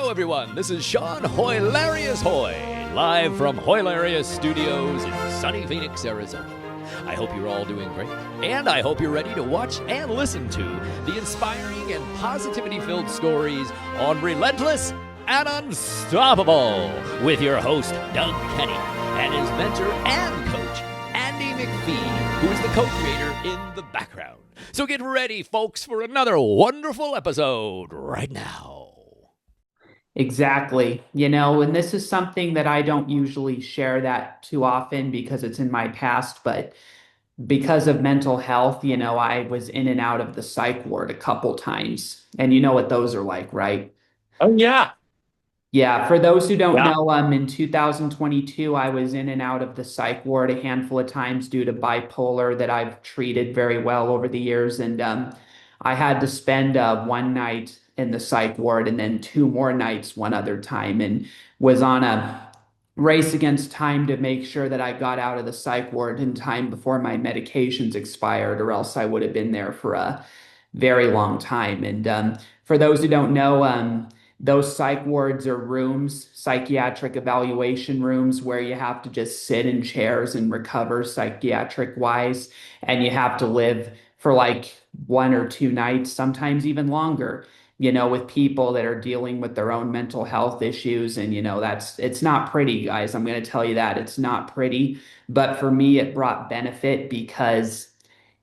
Hello, everyone. This is Sean Hoylarious Hoy, live from Hoylarious Studios in sunny Phoenix, Arizona. I hope you're all doing great, and I hope you're ready to watch and listen to the inspiring and positivity-filled stories on Relentless and Unstoppable with your host, Doug Kenny, and his mentor and coach, Andy McPhee, who is the co-creator in the background. So get ready, folks, for another wonderful episode right now. Exactly. And this is something that I don't usually share that too often because it's in my past, but because of mental health, I was in and out of the psych ward a couple times. And you know what those are like, right? Oh yeah, Yeah, for those who don't yeah, know, in 2022, I was in and out of the psych ward a handful of times due to bipolar that I've treated very well over the years. And I had to spend one night in the psych ward and then two more nights one other time and was on a race against time to make sure that I got out of the psych ward in time before my medications expired, or else I would have been there for a very long time. And for those who don't know, those psych wards are rooms, psychiatric evaluation rooms, where you have to just sit in chairs and recover psychiatric wise. And you have to live for like one or two nights, sometimes even longer, with people that are dealing with their own mental health issues. And, it's not pretty, guys. I'm going to tell you that it's not pretty. But for me, it brought benefit because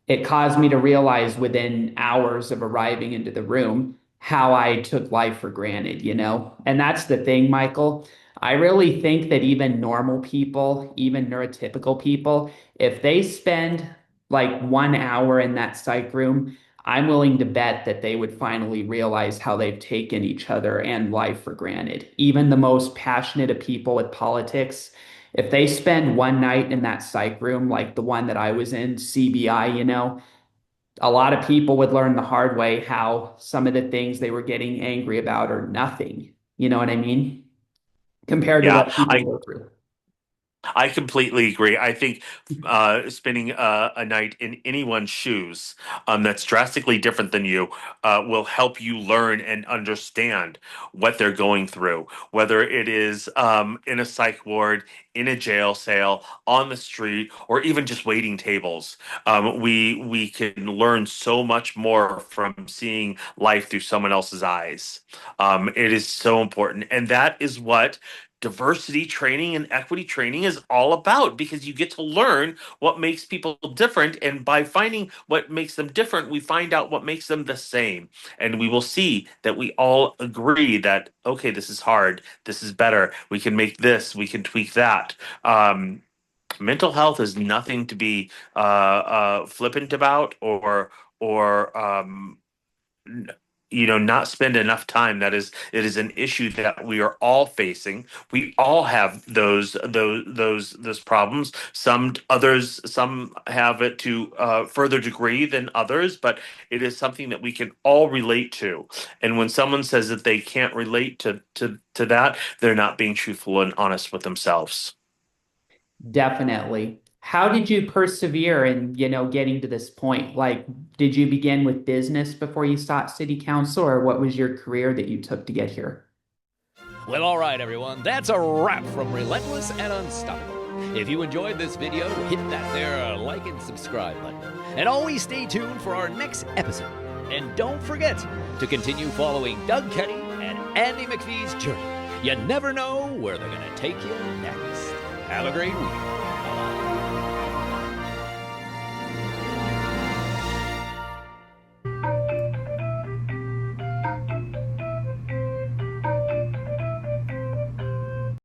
it caused me to realize within hours of arriving into the room how I took life for granted. And that's the thing, Michael. I really think that even normal people, even neurotypical people, if they spend like 1 hour in that psych room, I'm willing to bet that they would finally realize how they've taken each other and life for granted. Even the most passionate of people with politics, if they spend one night in that psych room, like the one that I was in, CBI, a lot of people would learn the hard way how some of the things they were getting angry about are nothing. You know what I mean? Compared to yeah. what people I go through. I completely agree. I think spending a night in anyone's shoes that's drastically different than you will help you learn and understand what they're going through, whether it is in a psych ward, in a jail cell, on the street, or even just waiting tables. We can learn so much more from seeing life through someone else's eyes. It is so important, and that is what diversity training and equity training is all about, because you get to learn what makes people different, and by finding what makes them different, we find out what makes them the same, and we will see that we all agree that, okay, this is hard, this is better, we can make this, we can tweak that. Mental health is nothing to be flippant about, or not spend enough time. It is an issue that we are all facing. We all have those problems. Some have it to further degree than others, but it is something that we can all relate to. And when someone says that they can't relate to that, they're not being truthful and honest with themselves. Definitely. How did you persevere in, getting to this point? Like, did you begin with business before you sought city council, or what was your career that you took to get here? Well, all right, everyone. That's a wrap from Relentless and Unstoppable. If you enjoyed this video, hit that there like and subscribe button. And always stay tuned for our next episode. And don't forget to continue following Doug Kenny and Andy McPhee's journey. You never know where they're going to take you next. Have a great week. Bye-bye.